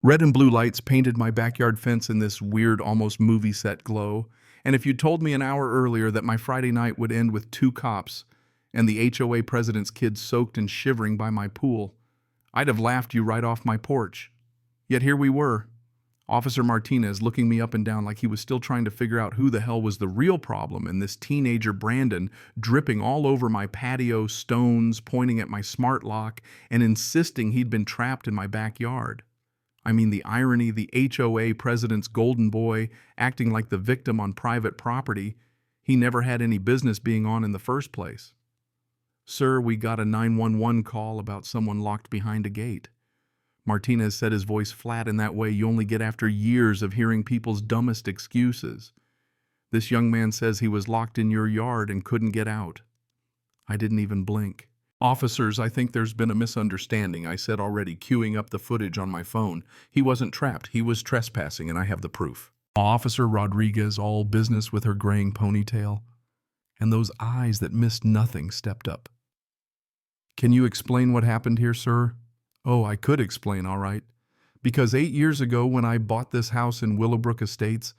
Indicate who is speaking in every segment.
Speaker 1: Red and blue lights painted my backyard fence in this weird, almost movie set glow. And if you'd told me an hour earlier that my Friday night would end with two cops and the HOA president's kids soaked and shivering by my pool, I'd have laughed you right off my porch. Yet here we were, Officer Martinez looking me up and down like he was still trying to figure out who the hell was the real problem, and this teenager Brandon dripping all over my patio, stones, pointing at my smart lock, and insisting he'd been trapped in my backyard. I mean, the irony, the HOA president's golden boy acting like the victim on private property he never had any business being on in the first place. Sir, we got a 911 call about someone locked behind a gate. Martinez said, his voice flat in that way you only get after years of hearing people's dumbest excuses. This young man says he was locked in your yard and couldn't get out. I didn't even blink. Officers, I think there's been a misunderstanding, I said, already, queuing up the footage on my phone. He wasn't trapped, he was trespassing, and I have the proof. Officer Rodriguez, all business with her graying ponytail, and those eyes that missed nothing, stepped up. Can you explain what happened here, sir? Oh, I could explain, all right. Because 8 years ago when I bought this house in Willowbrook Estates,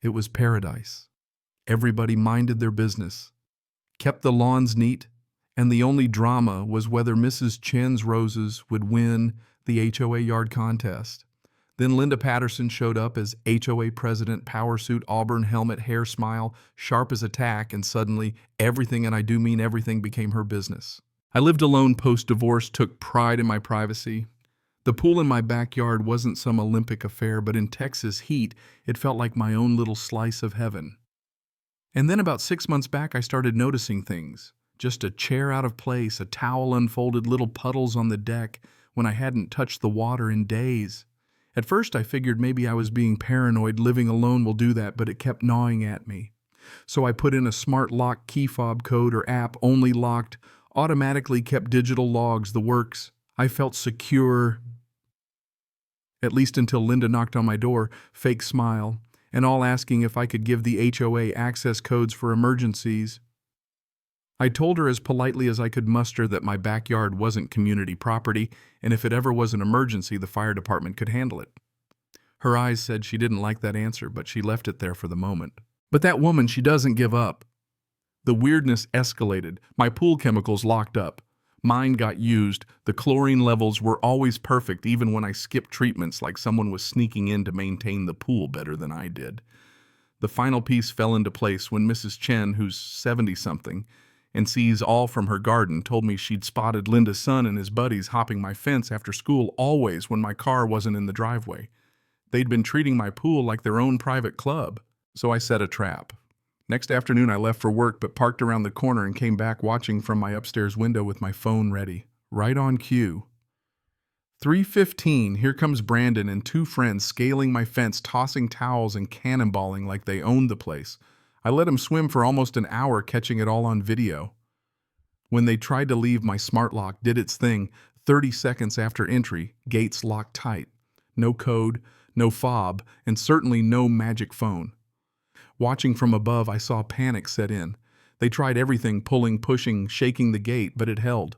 Speaker 1: it was paradise. Everybody minded their business, kept the lawns neat, and the only drama was whether Mrs. Chen's roses would win the HOA yard contest. Then Linda Patterson showed up as HOA president, power suit, auburn helmet, hair smile, sharp as a tack, and suddenly everything, and I do mean everything, became her business. I lived alone post-divorce, took pride in my privacy. The pool in my backyard wasn't some Olympic affair, but in Texas heat, it felt like my own little slice of heaven. And then about 6 months back, I started noticing things. Just a chair out of place, a towel unfolded, little puddles on the deck when I hadn't touched the water in days. At first I figured maybe I was being paranoid, living alone will do that, but it kept gnawing at me. So I put in a smart lock key fob code or app, only locked, automatically kept digital logs, the works. I felt secure, at least until Linda knocked on my door, fake smile, and all asking if I could give the HOA access codes for emergencies. I told her as politely as I could muster that my backyard wasn't community property, and if it ever was an emergency, the fire department could handle it. Her eyes said she didn't like that answer, but she left it there for the moment. But that woman, she doesn't give up. The weirdness escalated. My pool chemicals locked up. Mine got used. The chlorine levels were always perfect, even when I skipped treatments, like someone was sneaking in to maintain the pool better than I did. The final piece fell into place when Mrs. Chen, who's 70-something, and sees all from her garden, told me she'd spotted Linda's son and his buddies hopping my fence after school, always when my car wasn't in the driveway. They'd been treating my pool like their own private club, so I set a trap. Next afternoon I left for work but parked around the corner and came back watching from my upstairs window with my phone ready, right on cue. 3:15, here comes Brandon and two friends scaling my fence, tossing towels and cannonballing like they owned the place. I let him swim for almost an hour, catching it all on video. When they tried to leave, my smart lock did its thing. 30 seconds after entry, gates locked tight. No code, no fob, and certainly no magic phone. Watching from above, I saw panic set in. They tried everything, pulling, pushing, shaking the gate, but it held.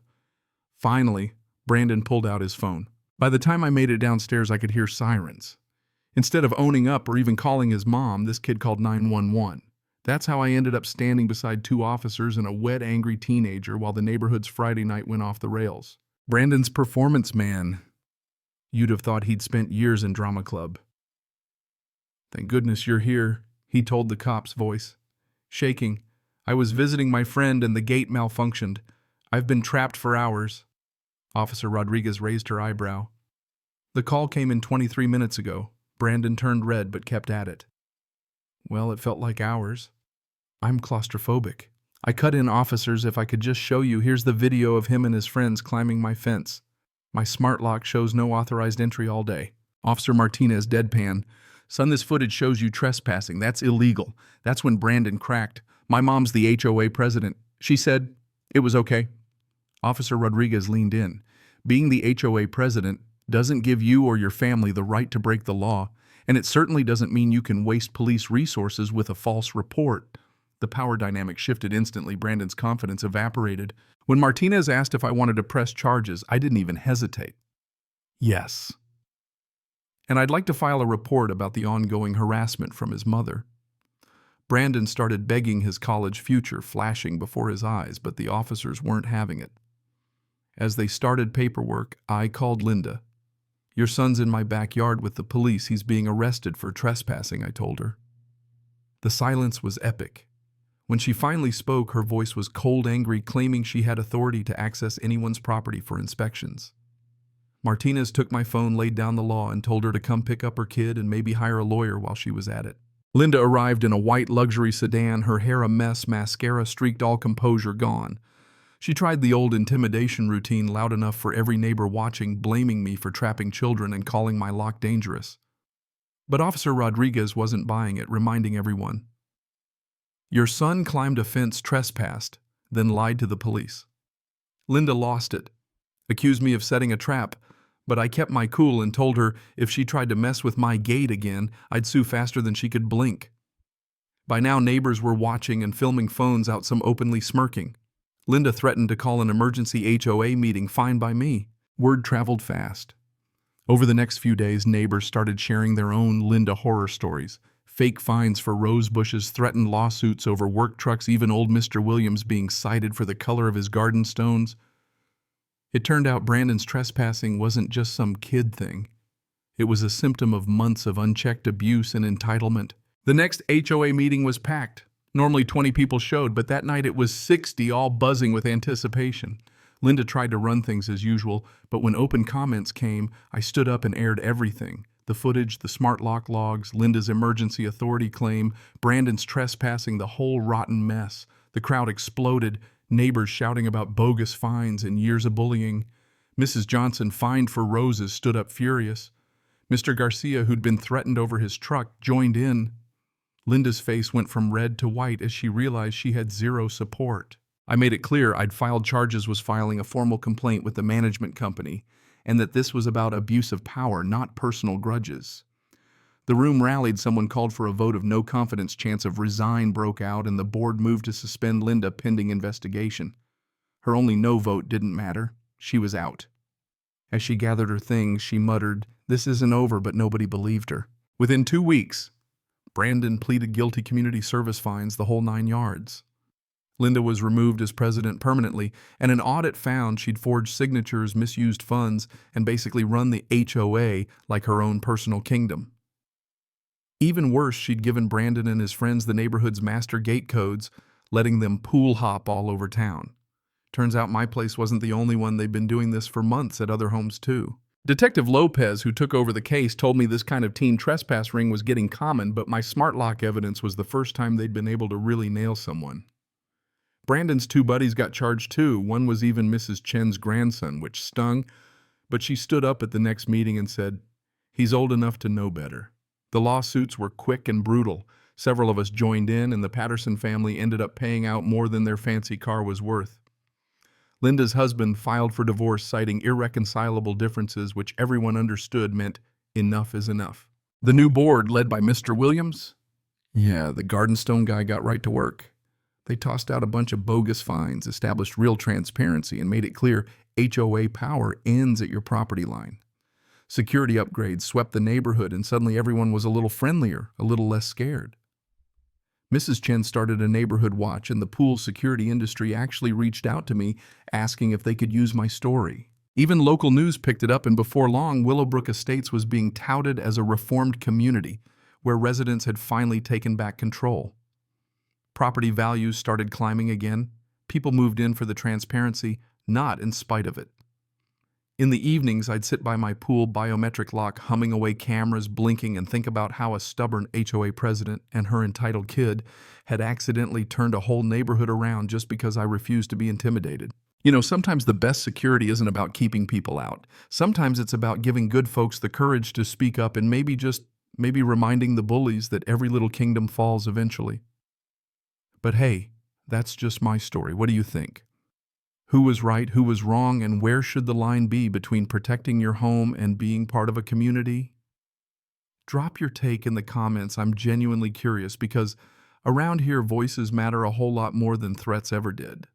Speaker 1: Finally, Brandon pulled out his phone. By the time I made it downstairs, I could hear sirens. Instead of owning up or even calling his mom, this kid called 911. That's how I ended up standing beside two officers and a wet, angry teenager while the neighborhood's Friday night went off the rails. Brandon's performance man. You'd have thought he'd spent years in drama club. Thank goodness you're here, he told the cop's voice. Shaking, I was visiting my friend and the gate malfunctioned. I've been trapped for hours. Officer Rodriguez raised her eyebrow. The call came in 23 minutes ago. Brandon turned red but kept at it. Well, it felt like hours. I'm claustrophobic. I cut in, officers, if I could just show you. Here's the video of him and his friends climbing my fence. My smart lock shows no authorized entry all day. Officer Martinez deadpan. Son, this footage shows you trespassing. That's illegal. That's when Brandon cracked. My mom's the HOA president. She said it was okay. Officer Rodriguez leaned in. Being the HOA president doesn't give you or your family the right to break the law, and it certainly doesn't mean you can waste police resources with a false report. The power dynamic shifted instantly. Brandon's confidence evaporated. When Martinez asked if I wanted to press charges, I didn't even hesitate. Yes. And I'd like to file a report about the ongoing harassment from his mother. Brandon started begging his college future flashing before his eyes, but the officers weren't having it. As they started paperwork, I called Linda. "Your son's in my backyard with the police. He's being arrested for trespassing," I told her. The silence was epic. When she finally spoke, her voice was cold, angry, claiming she had authority to access anyone's property for inspections. Martinez took my phone, laid down the law, and told her to come pick up her kid and maybe hire a lawyer while she was at it. Linda arrived in a white luxury sedan, her hair a mess, mascara streaked, all composure gone. She tried the old intimidation routine loud enough for every neighbor watching, blaming me for trapping children and calling my lock dangerous. But Officer Rodriguez wasn't buying it, reminding everyone. "Your son climbed a fence, trespassed, then lied to the police." Linda lost it, accused me of setting a trap, but I kept my cool and told her if she tried to mess with my gate again, I'd sue faster than she could blink. By now, neighbors were watching and filming phones out, some openly smirking. Linda threatened to call an emergency HOA meeting, fine by me. Word traveled fast. Over the next few days, neighbors started sharing their own Linda horror stories. Fake fines for rose bushes, threatened lawsuits over work trucks, even old Mr. Williams being cited for the color of his garden stones. It turned out Brandon's trespassing wasn't just some kid thing. It was a symptom of months of unchecked abuse and entitlement. The next HOA meeting was packed. Normally 20 people showed, but that night it was 60, all buzzing with anticipation. Linda tried to run things as usual, but when open comments came, I stood up and aired everything. The footage, the smart lock logs, Linda's emergency authority claim, Brandon's trespassing, the whole rotten mess. The crowd exploded, neighbors shouting about bogus fines and years of bullying. Mrs. Johnson, fined for roses, stood up furious. Mr. Garcia, who'd been threatened over his truck, joined in. Linda's face went from red to white as she realized she had zero support. I made it clear I'd filed charges, was filing a formal complaint with the management company, and that this was about abuse of power, not personal grudges. The room rallied, someone called for a vote of no confidence, chants of resign broke out, and the board moved to suspend Linda pending investigation. Her only no vote didn't matter. She was out. As she gathered her things, she muttered, "This isn't over," but nobody believed her. Within 2 weeks, Brandon pleaded guilty, community service fines, the whole 9 yards. Linda was removed as president permanently, and an audit found she'd forged signatures, misused funds, and basically run the HOA like her own personal kingdom. Even worse, she'd given Brandon and his friends the neighborhood's master gate codes, letting them pool hop all over town. Turns out my place wasn't the only one. They'd been doing this for months at other homes too. Detective Lopez, who took over the case, told me this kind of teen trespass ring was getting common, but my smart lock evidence was the first time they'd been able to really nail someone. Brandon's 2 buddies got charged too. One was even Mrs. Chen's grandson, which stung, but she stood up at the next meeting and said, "He's old enough to know better." The lawsuits were quick and brutal. Several of us joined in, and the Patterson family ended up paying out more than their fancy car was worth. Linda's husband filed for divorce, citing irreconcilable differences, which everyone understood meant enough is enough. The new board, led by Mr. Williams, the Gardenstone guy, got right to work. They tossed out a bunch of bogus fines, established real transparency, and made it clear HOA power ends at your property line. Security upgrades swept the neighborhood, and suddenly everyone was a little friendlier, a little less scared. Mrs. Chen started a neighborhood watch, and the pool security industry actually reached out to me, asking if they could use my story. Even local news picked it up, and before long, Willowbrook Estates was being touted as a reformed community, where residents had finally taken back control. Property values started climbing again. People moved in for the transparency, not in spite of it. In the evenings, I'd sit by my pool biometric lock, humming away, cameras blinking, and think about how a stubborn HOA president and her entitled kid had accidentally turned a whole neighborhood around just because I refused to be intimidated. You know, sometimes the best security isn't about keeping people out. Sometimes it's about giving good folks the courage to speak up, and maybe reminding the bullies that every little kingdom falls eventually. But hey, that's just my story. What do you think? Who was right, who was wrong, and where should the line be between protecting your home and being part of a community? Drop your take in the comments. I'm genuinely curious, because around here, voices matter a whole lot more than threats ever did.